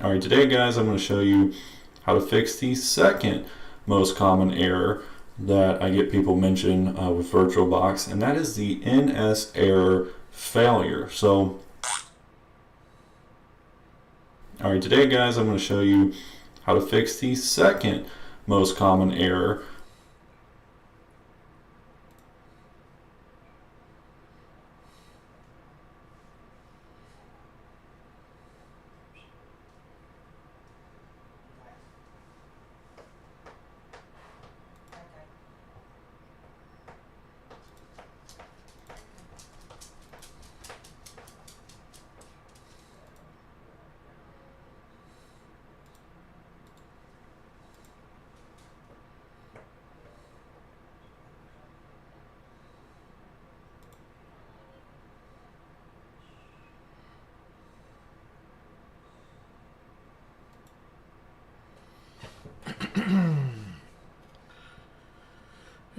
Alright, today guys I'm going to show you how to fix the second most common error that I get people mention with VirtualBox, and that is the NS error failure. Alright, today guys I'm going to show you how to fix the second most common error.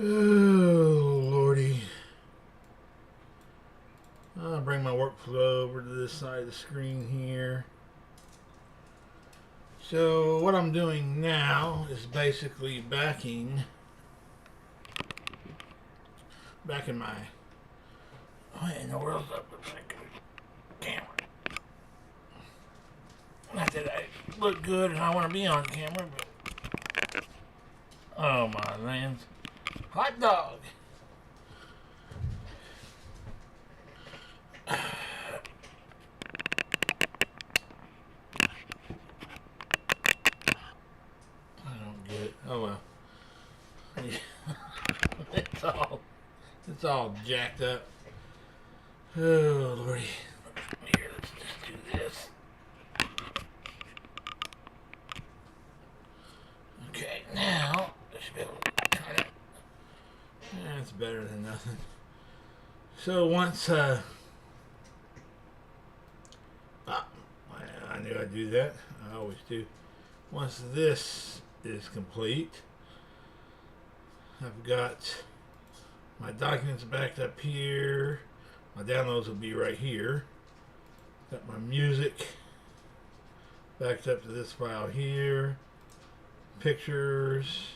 Oh, Lordy. I'll bring my workflow over to this side of the screen here. So what I'm doing now is basically backing my... What in the world's up with my camera? Not that I look good and I want to be on camera, but... Oh my lands. Hot dog! I don't get it. Oh well. It's all jacked up. Oh Lordy. Here, let's just do this. Okay, now I should be able to turn it. That's better than nothing. So once I knew I'd do that. I always do. Once this is complete, I've got my documents backed up here. My downloads will be right here. Got my music backed up to this file here. Pictures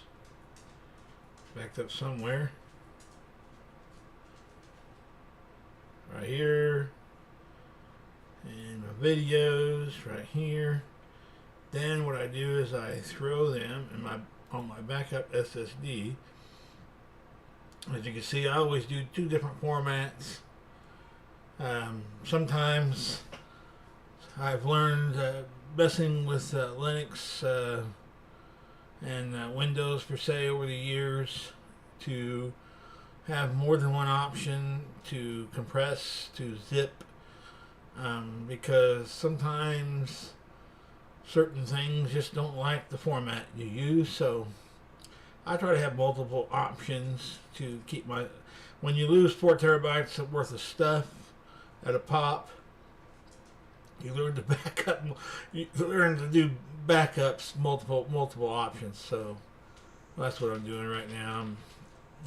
backed up somewhere. Right here. And my videos right here. Then what I do is I throw them in on my backup SSD. As you can see, I always do two different formats. Sometimes I've learned messing with Linux and Windows per se over the years to have more than one option to compress, to zip, because sometimes certain things just don't like the format you use. So I try to have multiple options to keep my... When you lose 4 terabytes worth of stuff at a pop, you learn to back up. You learn to do backups, multiple options. So that's what I'm doing right now. I'm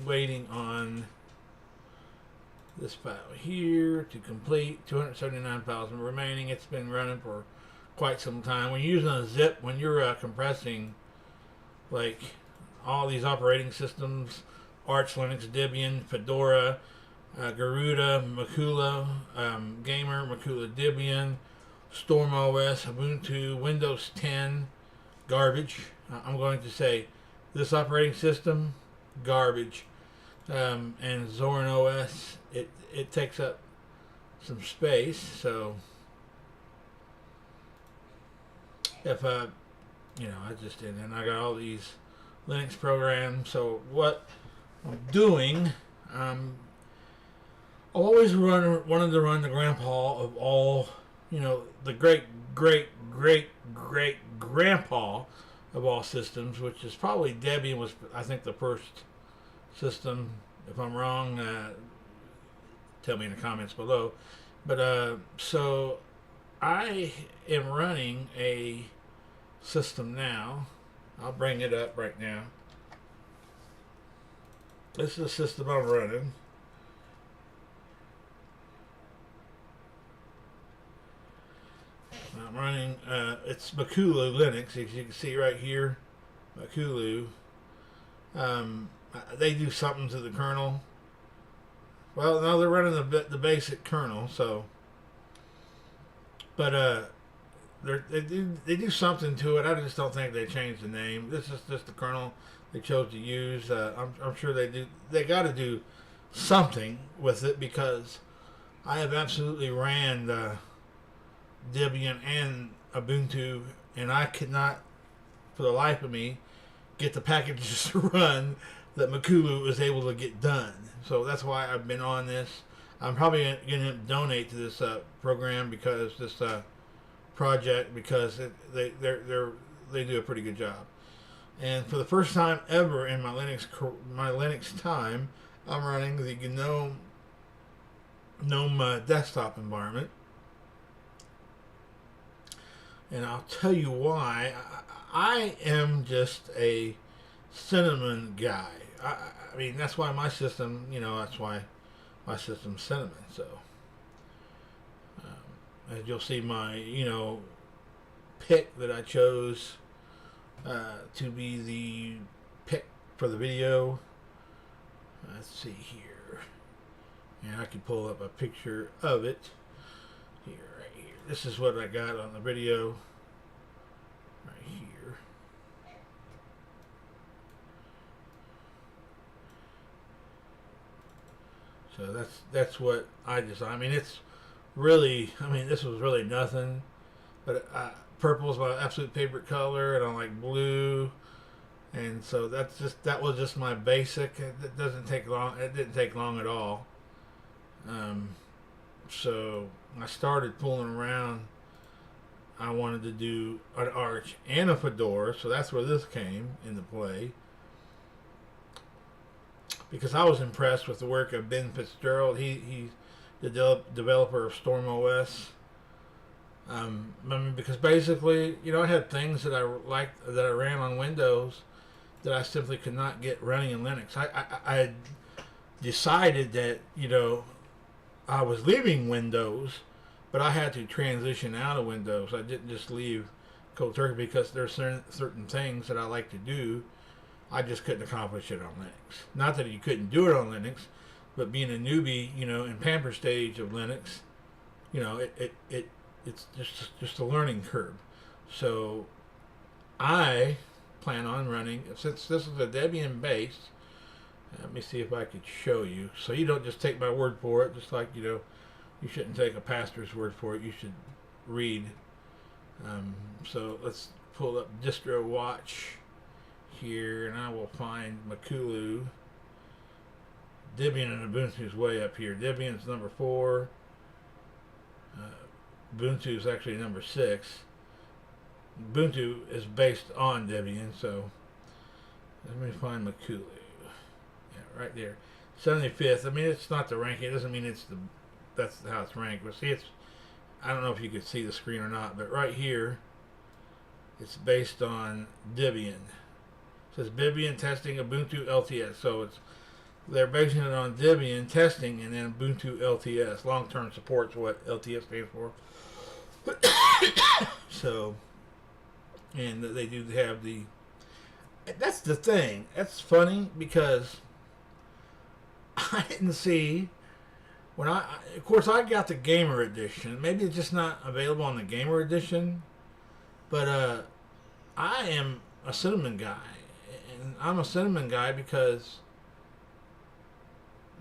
waiting on this file here to complete. 279 files remaining. It's been running for quite some time. When you're using a zip, when you're compressing like all these operating systems, Arch Linux, Debian, Fedora, Garuda, Macula, Gamer, Macula Debian, Storm OS, Ubuntu, Windows 10, garbage. I'm going to say this operating system, garbage. And Zorin OS, it takes up some space. So if I just did, and I got all these Linux programs. So what I'm doing, I've always wanted to run the grandpa of all, the great grandpa of all systems, which is probably Debian was, I think, the first system. If I'm wrong, tell me in the comments below. But so I am running a system now. I'll bring it up right now. This is the system I'm running. I'm running, it's Makulu Linux, as you can see right here, Makulu. They do something to the kernel. Well, no, they're running the basic kernel, so. But they do something to it. I just don't think they changed the name. This is just the kernel they chose to use. I'm sure they do. They got to do something with it because I have absolutely ran Debian and Ubuntu, and I could not, for the life of me, get the packages to run that Makulu was able to get done. So that's why I've been on this. I'm probably going to donate to this program because this project because they do a pretty good job. And for the first time ever in my Linux time, I'm running the GNOME desktop environment. And I'll tell you why. I am just a cinnamon guy. I mean, that's why my system, that's why my system's cinnamon. So, as you'll see, my, pick that I chose to be the pick for the video. Let's see here. And I can pull up a picture of it. Right here. This is what I got on the video. Right here. So that's what I designed. I mean, it's really, this was really nothing. But purple is my absolute favorite color, and I like blue. And so that was just my basic. It doesn't take long. It didn't take long at all. So I started fooling around. I wanted to do an Arch and a Fedora, so that's where this came into play. Because I was impressed with the work of Ben Fitzgerald. He's the developer of StormOS. Because basically, I had things that I liked that I ran on Windows that I simply could not get running in Linux. I had decided that, I was leaving Windows, but I had to transition out of Windows. I didn't just leave cold turkey because there's certain things that I like to do. I just couldn't accomplish it on Linux. Not that you couldn't do it on Linux, but being a newbie, in pamper stage of Linux, it's just a learning curve. So I plan on running, since this is a Debian base, let me see if I could show you. So you don't just take my word for it, just like, you shouldn't take a pastor's word for it. You should read. So let's pull up distro watch here, and I will find Makulu. Debian and Ubuntu is way up here. Debian's number 4. Ubuntu is actually number 6. Ubuntu is based on Debian, so let me find Makulu. Yeah, right there. 75th. It's not the ranking. It doesn't mean that's how it's ranked. But see, I don't know if you could see the screen or not, but right here, it's based on Debian. It says Debian testing Ubuntu LTS. So they're basing it on Debian testing and then Ubuntu LTS. Long-term support is what LTS stands for. So, and they do have that's the thing. That's funny because I didn't see of course I got the Gamer Edition. Maybe it's just not available on the Gamer Edition, but I am a cinnamon guy, and I'm a cinnamon guy because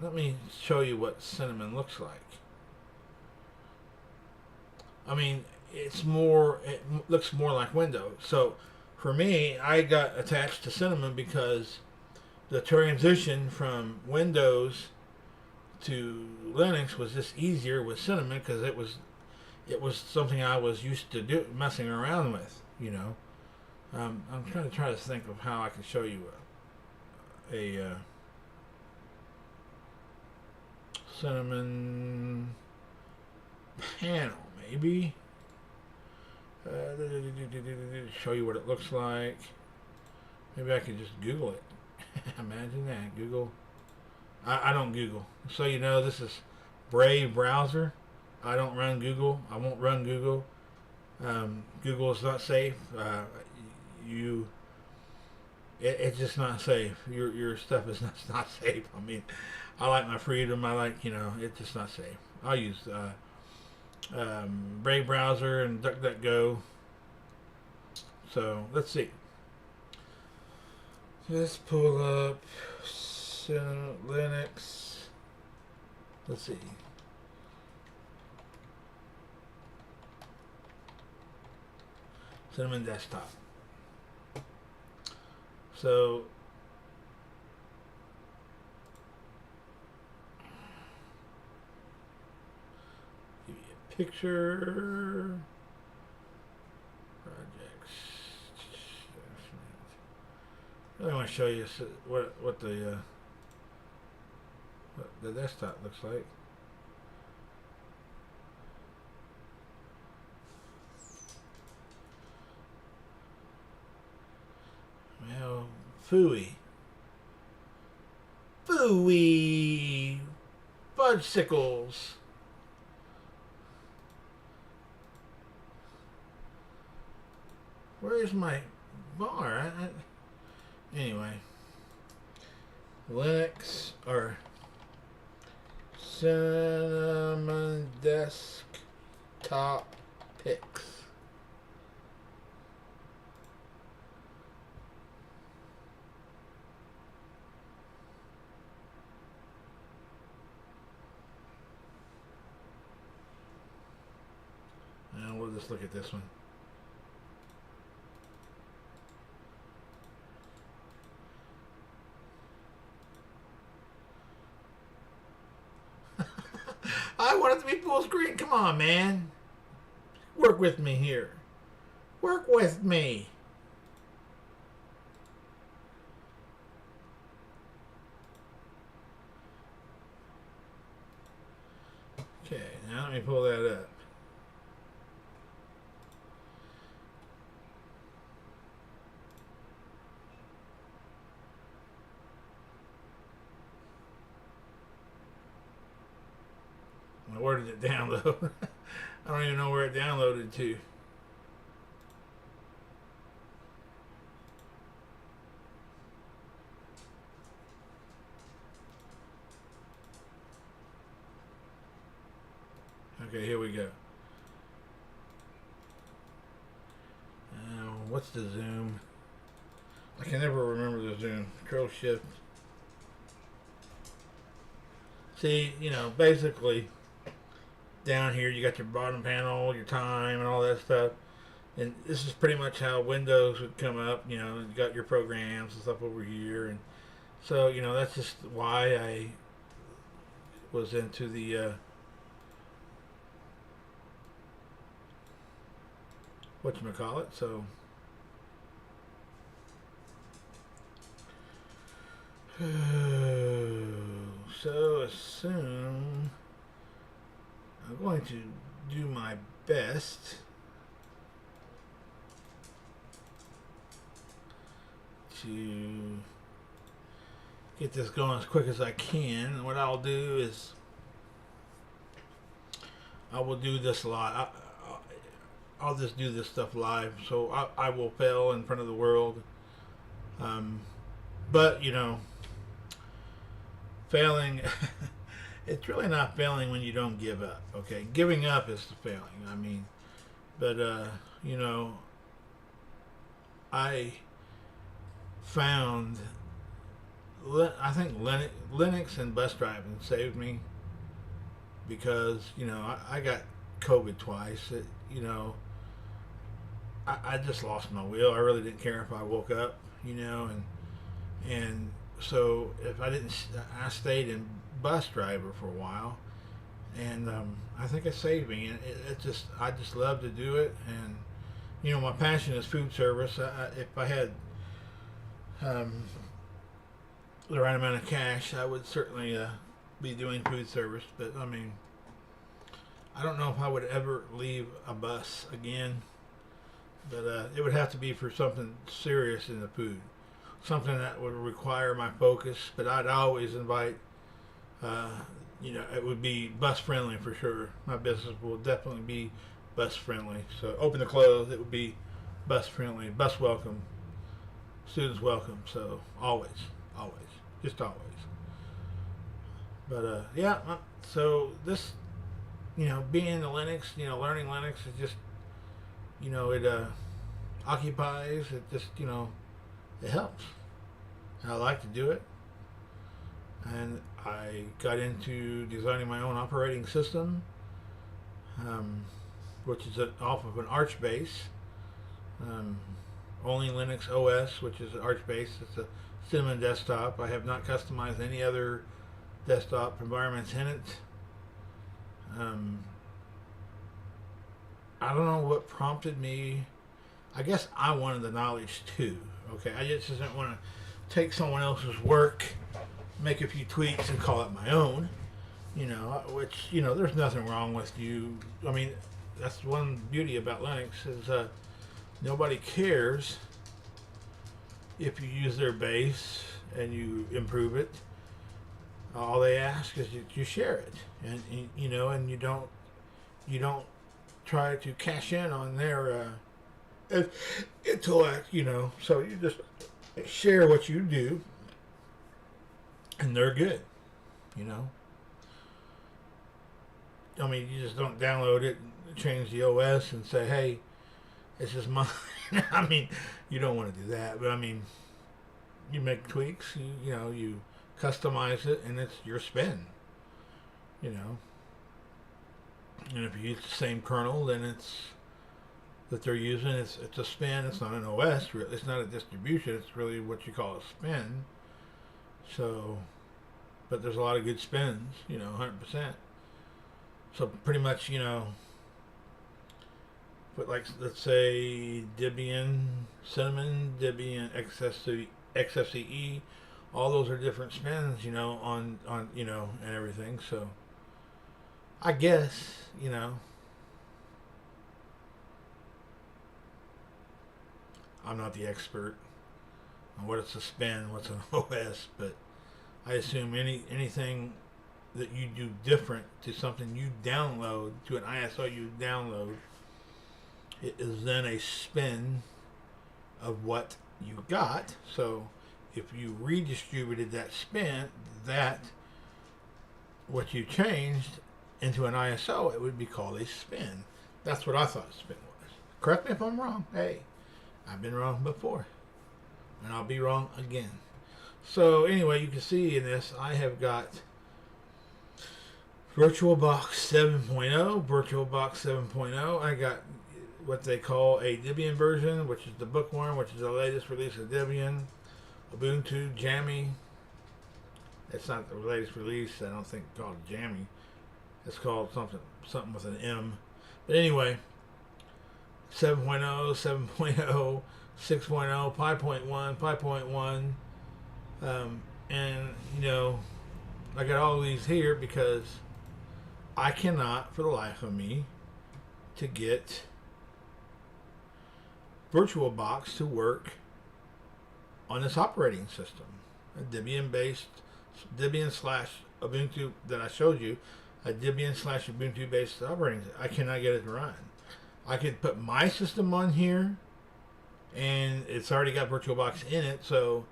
let me show you what cinnamon looks like. It looks more like Windows. So for me, I got attached to cinnamon because the transition from Windows to Linux was just easier with cinnamon because it was something I was used to messing around with. I'm trying to think of how I can show you a cinnamon panel, maybe. Show you what it looks like. Maybe I could just Google it. Imagine that. Google. I don't Google. So this is Brave browser. I don't run Google. I won't run Google. Google is not safe. It's just not safe. Your stuff is not safe. I mean, I like my freedom. I like, it's just not safe. I'll use Brave browser and DuckDuckGo. So let's see. Let's pull up Linux. Let's see. Cinnamon desktop. So give you a picture. Projects. I want to show you what the desktop looks like. Well, phooey. Fudgesicles. Where's my bar? Anyway. Linux or Cinnamon desktop pics. And we'll just look at this one. I want it to be full screen. Come on, man. Work with me here. Work with me. Okay, now let me pull that up. Where did it download? I don't even know where it downloaded to. Okay, here we go. What's the zoom? I can never remember the zoom. Control Shift. See, basically down here you got your bottom panel, your time, and all that stuff. And this is pretty much how Windows would come up. You got your programs and stuff over here, and so that's just why I was into the whatchamacallit. So assume I'm going to do my best to get this going as quick as I can. And what I'll do is I will do this live. I'll just do this stuff live, so I will fail in front of the world. But failing it's really not failing when you don't give up. Okay, giving up is the failing. I mean, but I found I think Linux and bus driving saved me because I got COVID twice. I just lost my will. I really didn't care if I woke up, and so if I didn't, I stayed in bus driver for a while, and I think it saved me. And I just love to do it, and my passion is food service. If I had the right amount of cash, I would certainly be doing food service. But I mean, I don't know if I would ever leave a bus again. But it would have to be for something serious in the food, something that would require my focus. But I'd always invite, it would be bus friendly for sure. My business will definitely be bus friendly. So open to close, it would be bus friendly, bus welcome, students welcome. So always, just always. But yeah, so this, being in the Linux, learning Linux is just, it occupies, it just, it helps. And I like to do it. And I got into designing my own operating system, which is off of an Arch base. OnlyLinuxOS, which is an Arch base. It's a Cinnamon desktop. I have not customized any other desktop environments in it. I don't know what prompted me. I guess I wanted the knowledge too. Okay, I just didn't want to take someone else's work, make a few tweaks, and call it my own. Which there's nothing wrong with you. I mean, that's one beauty about Linux is nobody cares if you use their base and you improve it. All they ask is that you share it, and and you don't try to cash in on their intellect. So you just share what you do, and they're good. I mean, you just don't download it, change the OS, and say, "Hey, this is mine." I mean, you don't want to do that, but I mean, you make tweaks. You customize it, and it's your spin. And if you use the same kernel, then that they're using, it's a spin. It's not an OS. It's not a distribution. It's really what you call a spin. So, but there's a lot of good spins. 100%. So pretty much, but like let's say Debian, Cinnamon, Debian, XFCE, all those are different spins, on and everything. So I guess, I'm not the expert on what it's a spin, what's an OS, but I assume anything that you do different to something you download, to an ISO you download, it is then a spin of what you got. So if you redistributed that spin, what you changed into an ISO, it would be called a spin. That's what I thought a spin was. Correct me if I'm wrong. Hey, I've been wrong before, and I'll be wrong again. So anyway, you can see in this, I have got VirtualBox 7.0, VirtualBox 7.0. I got what they call a Debian version, which is the bookworm, which is the latest release of Debian. Ubuntu Jammy. It's not the latest release. I don't think it's called Jammy. It's called something with an M. But anyway, 7.0, 7.0, 6.0, 5.1, 5.1, and I got all these here because I cannot, for the life of me, to get VirtualBox to work on this operating system. A Debian slash Ubuntu that I showed you, a Debian slash Ubuntu based operating system. I cannot get it to run. I could put my system on here, and it's already got VirtualBox in it, so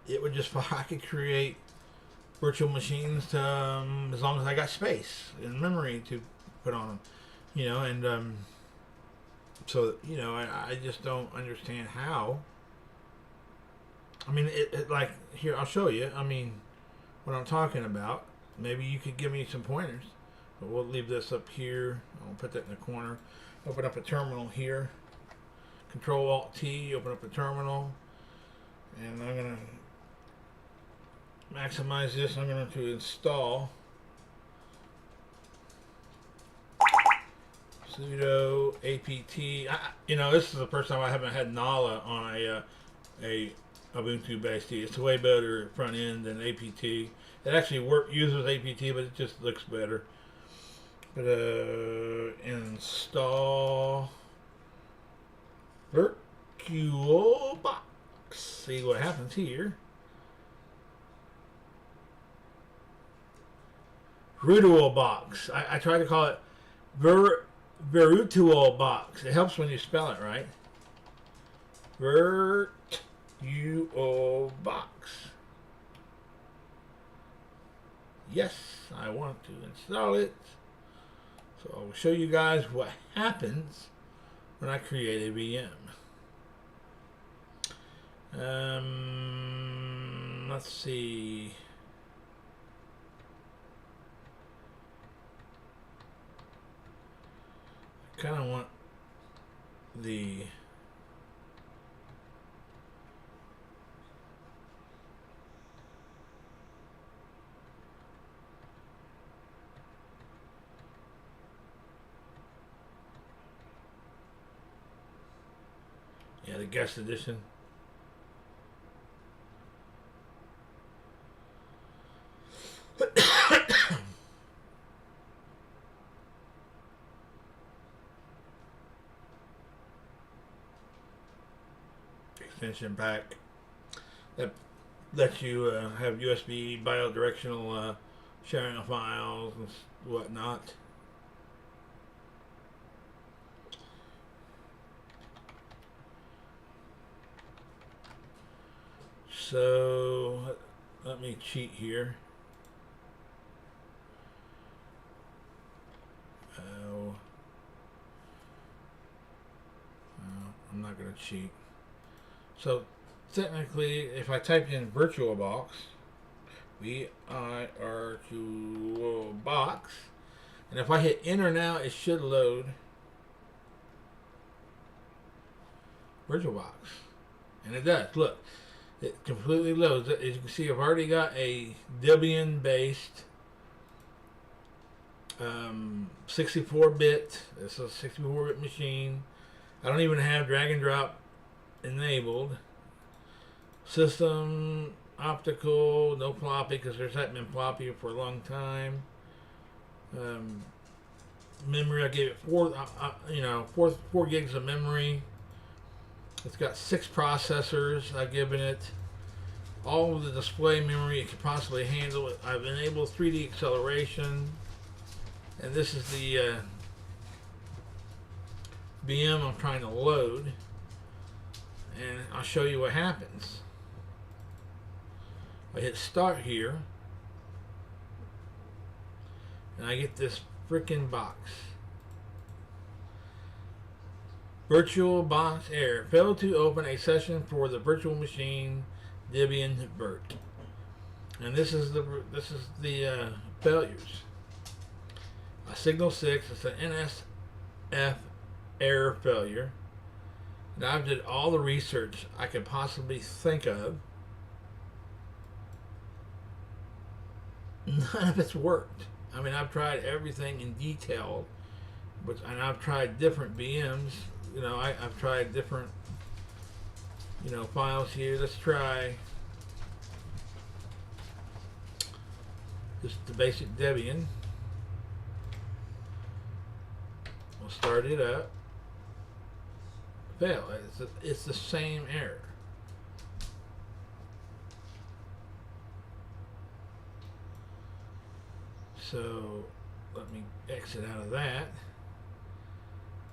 it would just, I could create virtual machines to, as long as I got space and memory to put on them, and so I just don't understand how. I mean, it like here, I'll show you. I mean, what I'm talking about. Maybe you could give me some pointers, but we'll leave this up here. I'll put that in the corner. Open up a terminal here. Control Alt T. Open up a terminal, and I'm gonna maximize this. I'm going to install sudo apt. This is the first time I haven't had Nala on a Ubuntu based T. It's a way better front end than apt. It actually uses apt, but it just looks better. But install VirtualBox. See what happens here. VirtualBox. I try to call it VirtualBox. It helps when you spell it right. VirtualBox. Yes, I want to install it. So I'll show you guys what happens when I create a VM. Let's see. I kind of want the the guest edition. Extension pack that lets you have USB bidirectional sharing of files and whatnot. So let me cheat here. I'm not going to cheat. So technically, if I type in VirtualBox, VirtualBox, and if I hit enter now, it should load VirtualBox, and it does. Look, it completely loads. As you can see, I've already got a Debian based 64-bit. It's a 64-bit machine. I don't even have drag and drop enabled. System optical, no floppy because there's not been floppy for a long time. Memory, I gave it 4 gigs of memory. It's got 6 processors. I've given it all of the display memory it could possibly handle. I've enabled 3D acceleration, and this is the VM I'm trying to load, and I'll show you what happens. I hit start here, and I get this freaking box. VirtualBox error. Failed to open a session for the virtual machine Debian Virt. And this is the failures. A signal 6. It's an NSF error failure. And I've did all the research I could possibly think of. None of it's worked. I mean, I've tried everything in detail, and I've tried different VMs. You know, I've tried different, files here. Let's try just the basic Debian. We'll start it up. Fail. It's the same error. So let me exit out of that.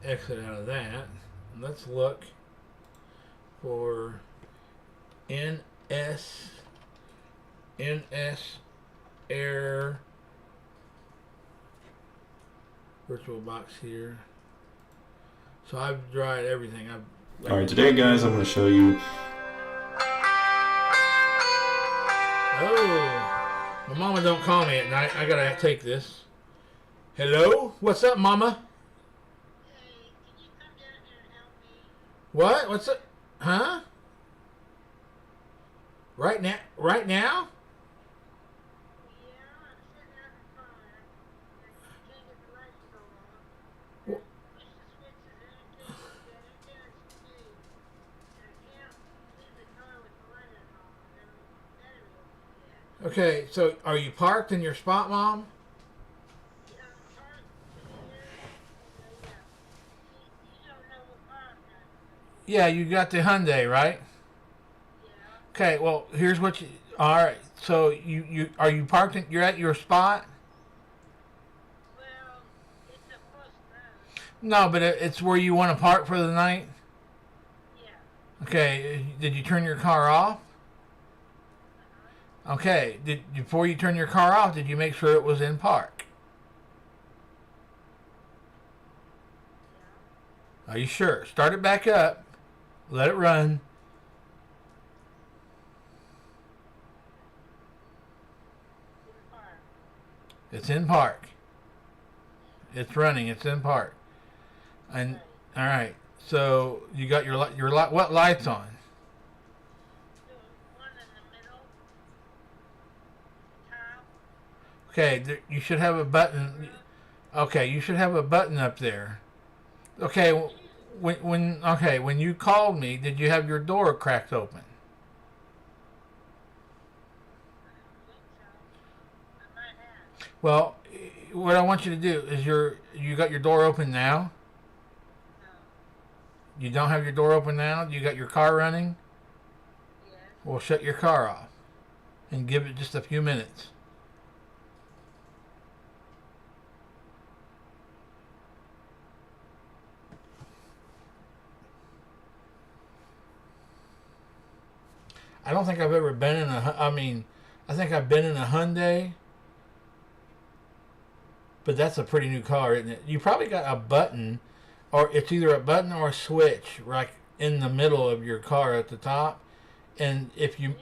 Exit out of that. And let's look for NS error VirtualBox here. So I've tried everything. Alright, today guys I'm going to show you. Oh, my mama don't call me at night. I gotta take this. Hello? What's up, mama? Hey, can you come down here and help me? What? What's up? Huh? Right now? Right now? Yeah, I'm sitting out in the car. I can't get the lights to go on. Wh- Push the switches and everything is key. And I can't leave the car with the light on. And the battery will be dead. Okay, so are you parked in your spot, Mom? Yeah, I'm parked here. Yeah. You don't know what car I'm in. Yeah, you got the Hyundai, right? Yeah. Okay, well, here's what you... Alright, so you are you parked in... You're at your spot? Well, it's a plus now. No, but it's where you want to park for the night. Yeah. Okay. Did you turn your car off? Uh-huh. Okay. Before you turn your car off, did you make sure it was in park? Yeah. Are you sure? Start it back up. Let it run. In the park. It's in park. It's running. It's in park. And Right. all right. So you got your light. What lights on? The one in the middle. Top. Okay. You should have a button. Okay. You should have a button up there. Okay. When you called me, did you have your door cracked open? I don't think so. I might have. Well, what I want you to do is you got your door open now. No. You don't have your door open now. You got your car running. Yes. Well, shut your car off and give it just a few minutes. I don't think I've ever been in a. I mean, I think I've been in a Hyundai, but that's a pretty new car, isn't it? You probably got a button, or it's either a button or a switch, right in the middle of your car at the top. And if you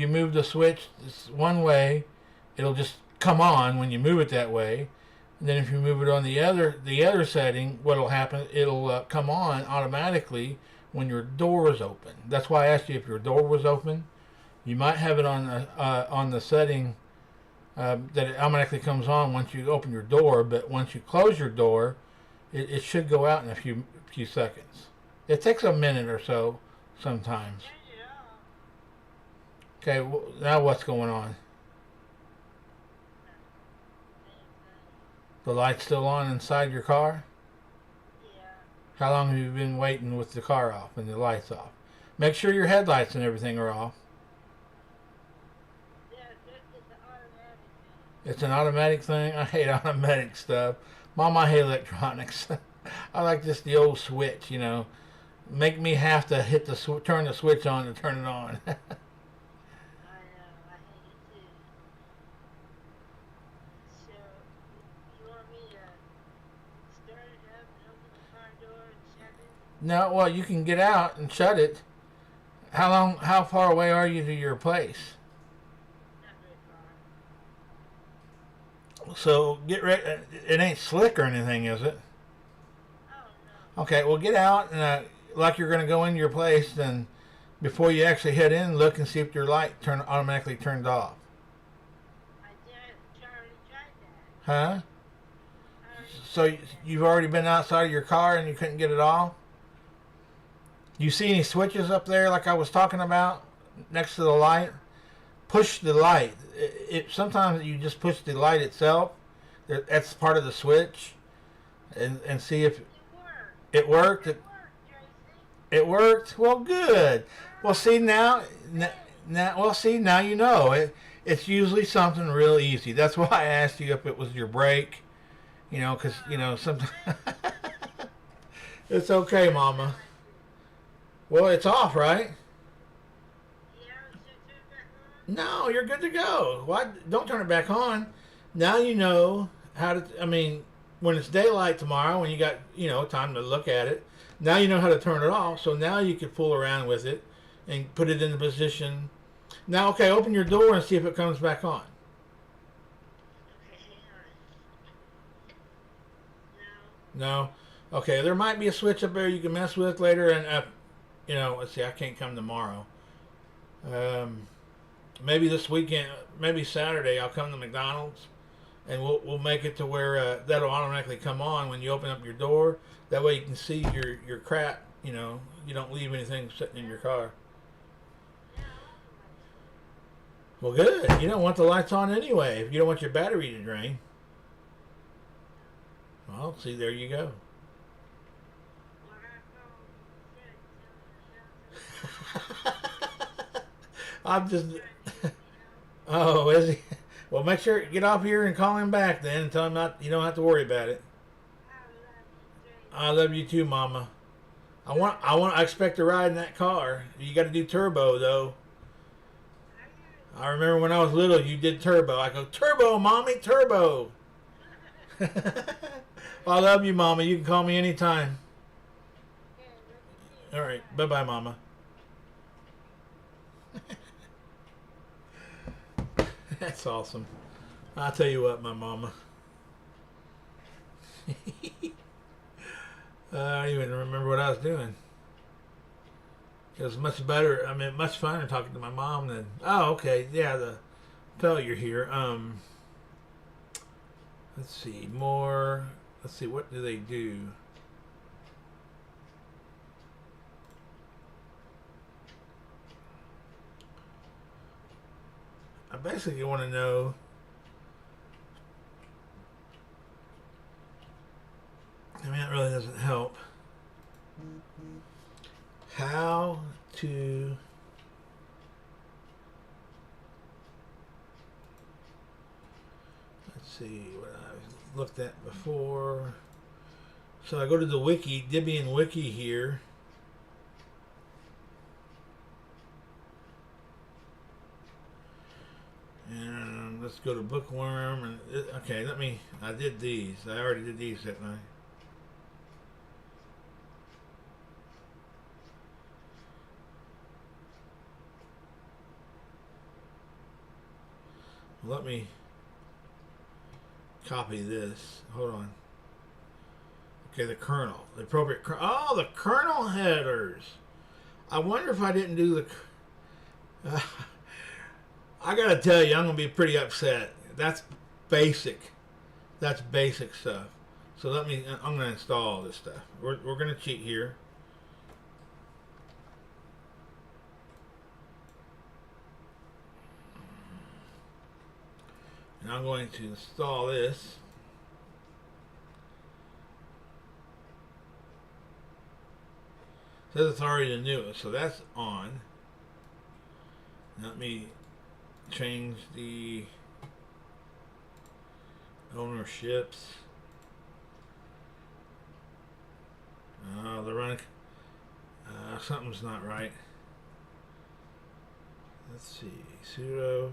move the switch this one way, it'll just come on when you move it that way. And then if you move it on the other setting, what'll happen? It'll come on automatically when your door is open. That's why I asked you if your door was open. You might have it on the setting that it automatically comes on once you open your door, but once you close your door, it should go out in a few seconds. It takes a minute or so sometimes. Change it off. Okay, well, now what's going on? The light's still on inside your car? Yeah. How long have you been waiting with the car off and the lights off? Make sure your headlights and everything are off. Yeah, it's an automatic thing. It's an automatic thing. I hate automatic stuff. Mom, I hate electronics. I like just the old switch, you know. Make me have to turn the switch on to turn it on. I know, I hate it too. So, you want me to start it up and open the car door and shut it? No, well, you can get out and shut it. How far away are you to your place? Not very far. So get ready. It ain't slick or anything, is it? Oh, no. Okay, well, get out and like you're going to go into your place, then before you actually head in, look and see if your light automatically turned off. I already tried that. Huh? I already, So you've already been outside of your car and you couldn't get it off? You see any switches up there like I was talking about next to the light? Push the light. Sometimes you just push the light itself. That's part of the switch. And see if it worked. it worked. It worked, Tracy. It worked. Well, good. Well, see now you know. It's usually something real easy. That's why I asked you if it was your brake. You know, because sometimes it's okay, Mama. Well, it's off, right? Yeah, should I turn it back on? No, you're good to go. Why? Don't turn it back on. Now you know how to. I mean, when it's daylight tomorrow, when you got time to look at it, now you know how to turn it off. So now you can fool around with it and put it in the position. Now, okay, open your door and see if it comes back on. Okay, hang on. No. No. Okay, there might be a switch up there you can mess with later, and let's see. I can't come tomorrow. Maybe this weekend, maybe Saturday, I'll come to McDonald's, and we'll make it to where that'll automatically come on when you open up your door. That way you can see your crap. You don't leave anything sitting in your car. Well, good. You don't want the lights on anyway. If you don't want your battery to drain. Well, see, there you go. I'm just. Oh, is he? Well, make sure get off here and call him back then, and tell him not. You don't have to worry about it. I love you, Tracy. I love you too, Mama. I expect to ride in that car. You got to do turbo though. I remember when I was little, you did turbo. I go, turbo, Mommy, turbo. I love you, Mama. You can call me anytime. All right. Bye-bye, Mama. That's awesome. I'll tell you what, my Mama. I don't even remember what I was doing. It was much better. I mean, much funner talking to my mom than. Oh, okay. Yeah, the failure here. Let's see more. Let's see, what do they do? I basically want to know. I mean, that really doesn't help. How to let's see what I've looked at before. So I go to the wiki, Debian wiki here. And let's go to bookworm and okay, I did these. I already did these, didn't I? Let me copy this. Hold on. Okay, the kernel. The appropriate kernel. Oh, the kernel headers. I wonder if I didn't do the... I gotta tell you, I'm gonna be pretty upset. That's basic. That's basic stuff. So I'm gonna install all this stuff. We're gonna cheat here. And I'm going to install this. It says it's already the newest, so that's on. Let me change the ownerships. The run. Something's not right. Let's see. Sudo.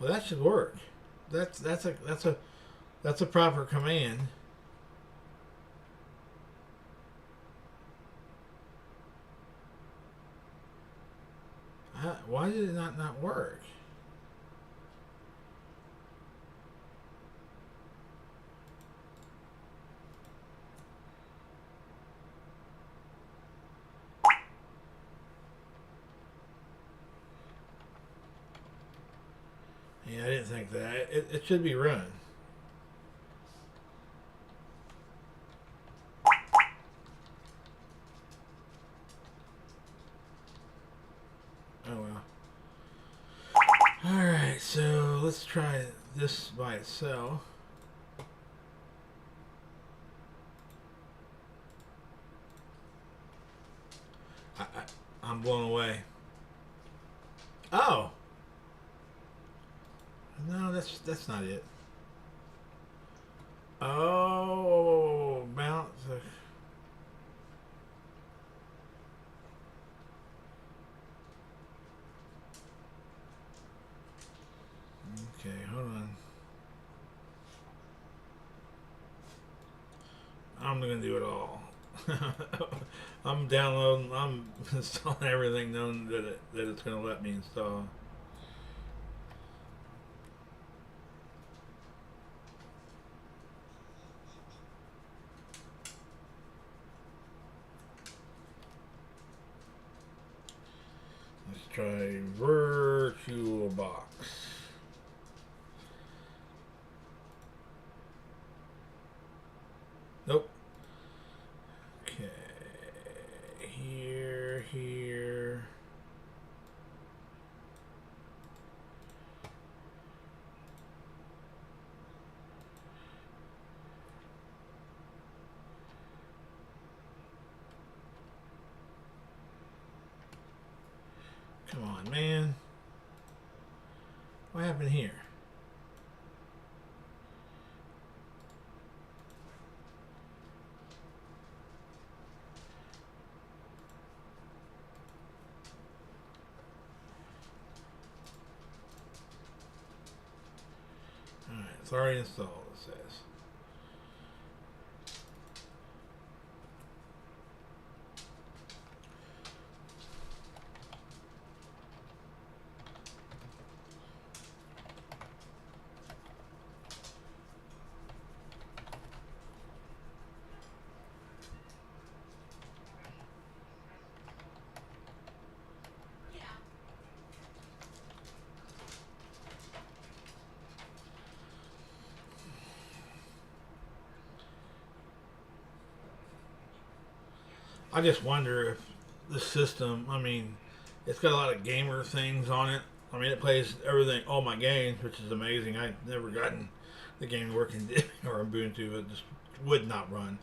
Well, that should work. That's a proper command. Why did it not work? Yeah, I didn't think that. It should be run. Oh well. Alright, so let's try this by itself. I'm blown away. Oh! No, that's not it. Oh, bounce. Okay, hold on. I'm gonna do it all. I'm downloading. I'm installing everything known that it's gonna let me install. Let's try VirtualBox. Nope. Okay. Here. Come on, man. What happened here? Alright, it's already installed, it says. I just wonder if the system, I mean, it's got a lot of gamer things on it. I mean, it plays everything, all my games, which is amazing. I've never gotten the game to work in Debian or Ubuntu. It just would not run.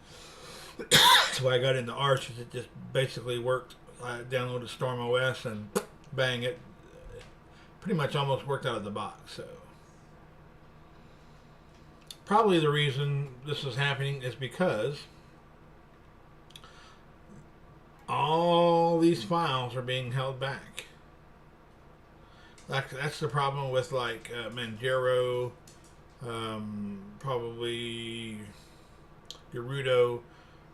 That's why I got into Arch. It just basically worked. I downloaded Storm OS and bang, it pretty much almost worked out of the box. So probably the reason this is happening is because all these files are being held back. That's the problem with like Manjaro, probably Gerudo,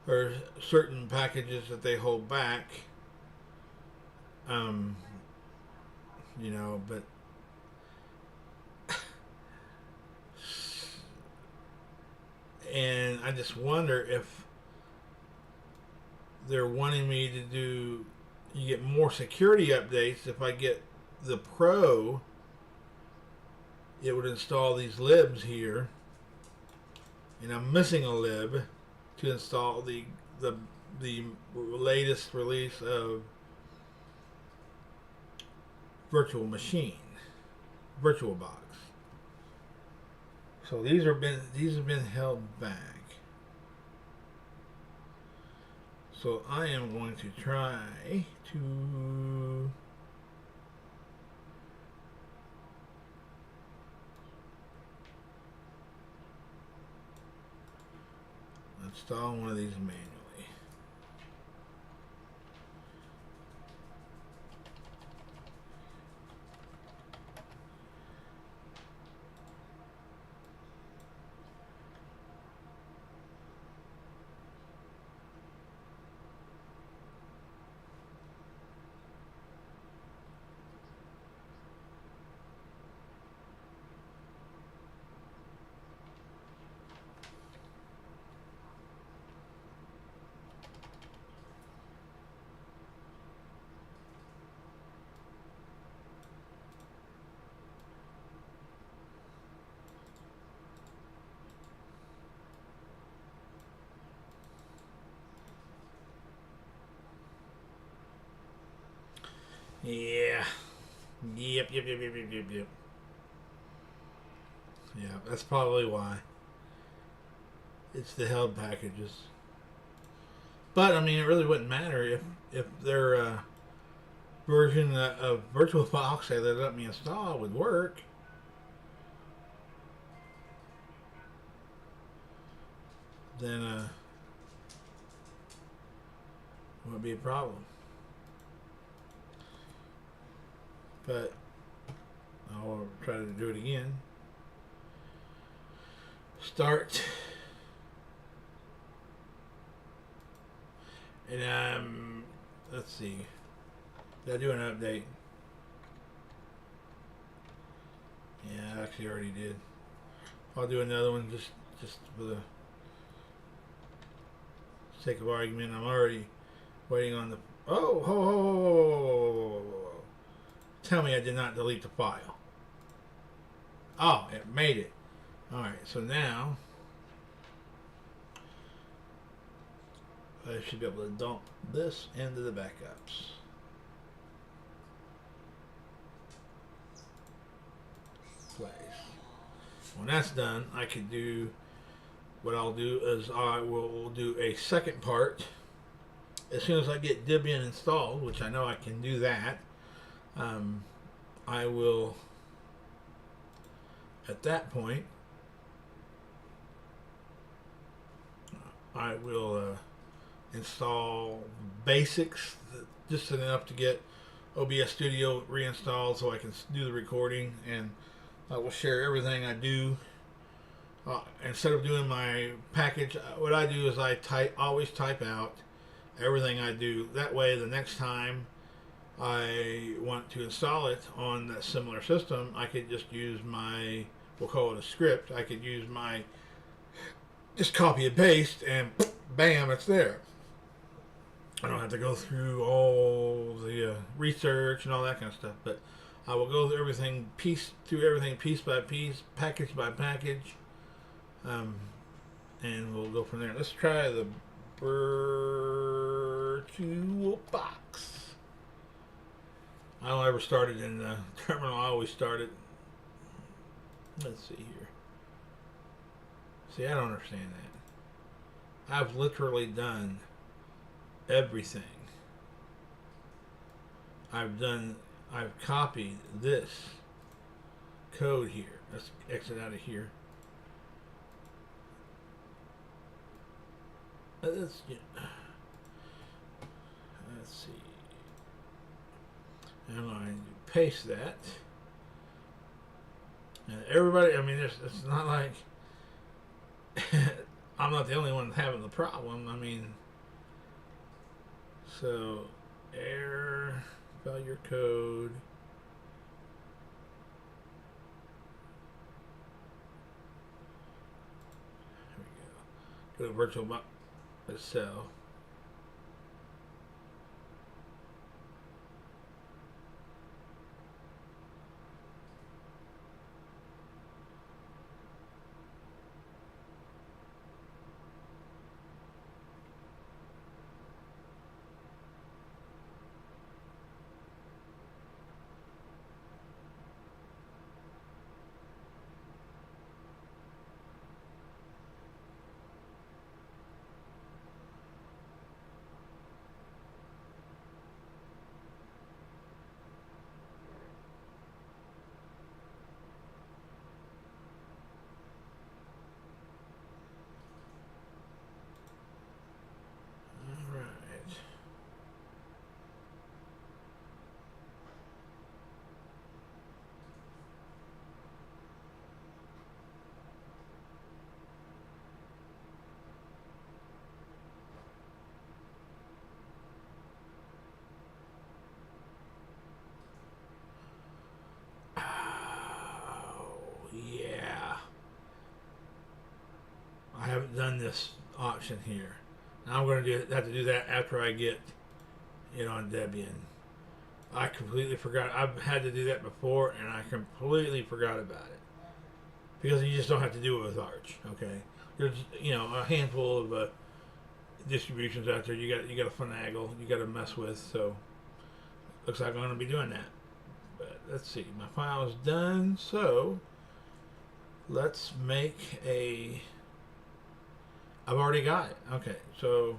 or certain packages that they hold back. You know, but and I just wonder if they're wanting me to do, you get more security updates. If I get the Pro, it would install these libs here, and I'm missing a lib to install the latest release of Virtual Machine, VirtualBox. So these have been held back. So I am going to try to install one of these manually. Yeah. Yep. Yeah, that's probably why. It's the held packages. But I mean, it really wouldn't matter if their version of VirtualBox that they let me install would work. Then it would be a problem. But I'll try to do it again. Start. And let's see. Did I do an update? Yeah, I actually already did. I'll do another one just for the sake of argument. I'm already waiting on the. Oh, ho, ho, ho, ho, ho, ho, ho. Tell me I did not delete the file. Oh, it made it. Alright, so now I should be able to dump this into the backups. Place. When that's done, I can do, what I'll do is I will do a second part as soon as I get Debian installed, which I know I can do that. I will, at that point, I will install basics, just enough to get OBS Studio reinstalled so I can do the recording, and I will share everything I do. Instead of doing my package, what I do is I always type out everything I do. That way, the next time I want to install it on that similar system, I could just use my, we'll call it a script. I could use my, just copy and paste, and bam, it's there. I don't have to go through all the research and all that kind of stuff, but I will go through everything piece by piece, package by package, and we'll go from there. Let's try the virtual box. I don't ever start it in the terminal. I always start it. Let's see here. See, I don't understand that. I've literally done everything. I've copied this code here. Let's exit out of here. Let's see. And I paste that. And everybody, I mean, it's not like I'm not the only one having the problem. I mean, so error, failure code. There we go. Go to virtual box itself. I haven't done this option here. Now I'm going to have to do that after I get it on Debian. I completely forgot. I've had to do that before, and I completely forgot about it because you just don't have to do it with Arch. Okay, there's a handful of distributions out there. You got to finagle. You got to mess with. So looks like I'm going to be doing that. But let's see. My file is done. So let's make a. I've already got it. Okay, so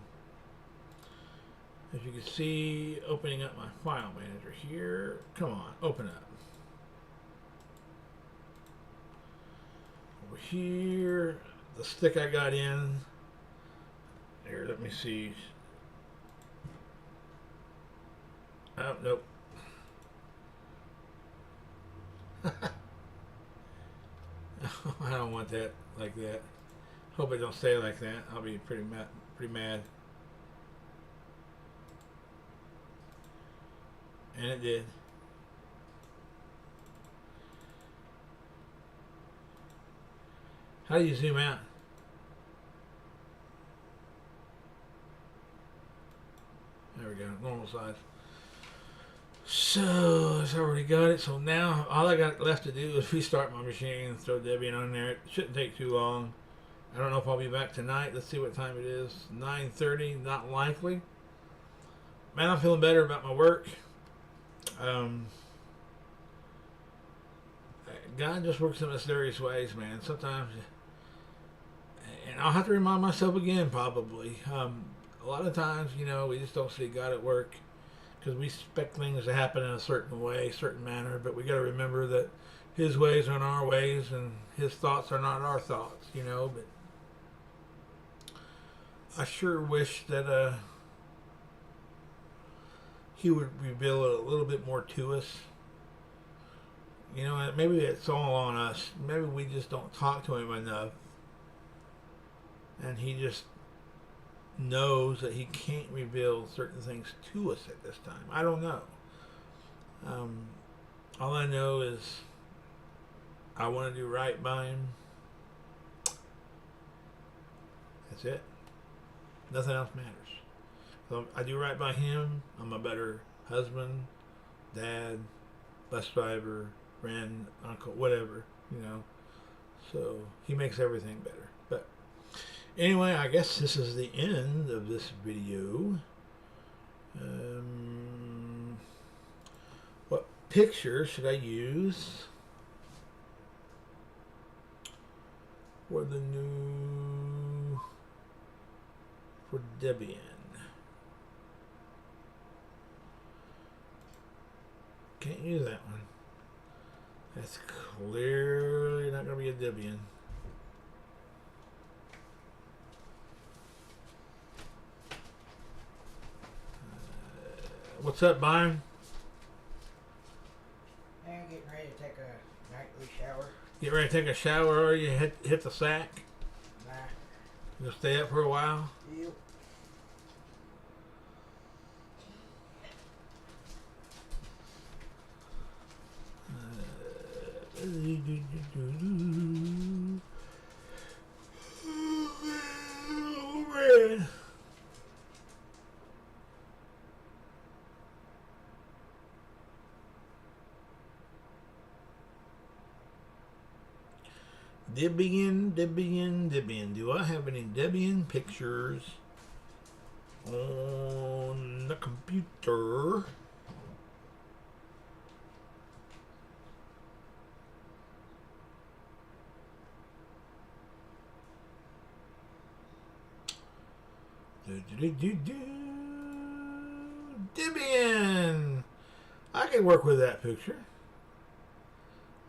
as you can see, opening up my file manager here. Come on, open up. Over here, the stick I got in. Here, let me see. Oh, nope. I don't want that like that. Hope it don't stay like that. I'll be pretty mad. And it did. How do you zoom out? There we go, normal size. So, I've already got it. So now, all I got left to do is restart my machine and throw Debian on there. It shouldn't take too long. I don't know if I'll be back tonight. Let's see what time it is. 9:30, not likely. Man, I'm feeling better about my work. God just works in mysterious ways, man. Sometimes, and I'll have to remind myself again, probably. A lot of times, we just don't see God at work because we expect things to happen in a certain way, certain manner, but we got to remember that his ways aren't our ways and his thoughts are not our thoughts, you know. But I sure wish that he would reveal a little bit more to us. You know, maybe it's all on us. Maybe we just don't talk to him enough. And he just knows that he can't reveal certain things to us at this time. I don't know. All I know is I want to do right by him. That's it. Nothing else matters. So I do right by him. I'm a better husband, dad, bus driver, friend, uncle, whatever, you know. So he makes everything better. But anyway, I guess this is the end of this video. What picture should I use for the new, for Debian? Can't use that one. That's clearly not going to be a Debian. What's up, Byron? I'm getting ready to take a nightly shower. Get ready to take a shower or you hit the sack? Nah. You'll stay up for a while? Yep. Debian. Do I have any Debian pictures on the computer? Debian! I can work with that picture.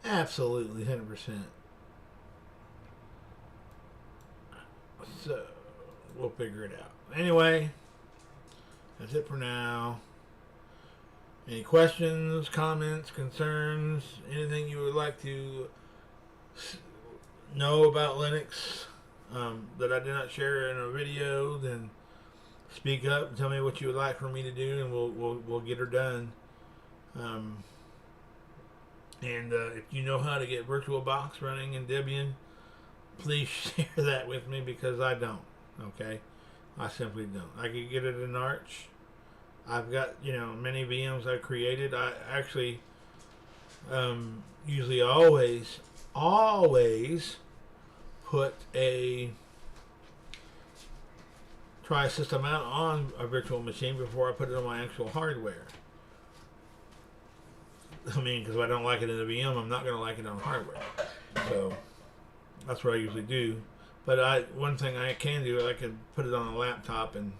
Absolutely, 100%. So, we'll figure it out. Anyway, that's it for now. Any questions, comments, concerns, anything you would like to know about Linux that I did not share in a video, then speak up and tell me what you would like for me to do, and we'll get her done. If you know how to get VirtualBox running in Debian, please share that with me, because I don't. Okay, I simply don't. I could get it in Arch. I've got, you know, many VMs I've created. I actually usually always put a try a system out on a virtual machine before I put it on my actual hardware. I mean, because if I don't like it in the VM, I'm not going to like it on hardware. So that's what I usually do. But one thing I can do, I can put it on a laptop and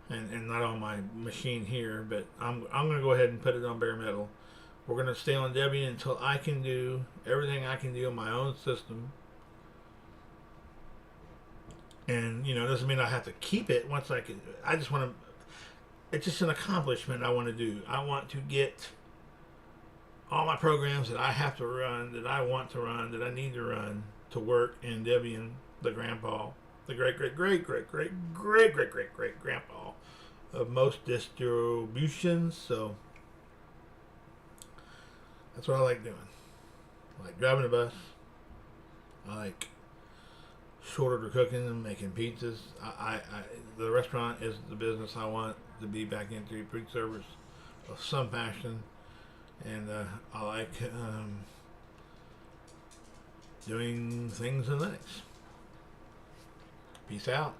not on my machine here. But I'm going to go ahead and put it on bare metal. We're going to stay on Debian until I can do everything I can do on my own system. And, you know, it doesn't mean I have to keep it once I can. I just want to, it's just an accomplishment I want to do. I want to get all my programs that I have to run, that I want to run, that I need to run to work in Debian, the grandpa, the great grandpa of most distributions. So that's what I like doing. I like driving a bus. I like short order cooking and making pizzas. The restaurant is the business I want to be back into, food service of some fashion. And I like doing things in Linux. Peace out.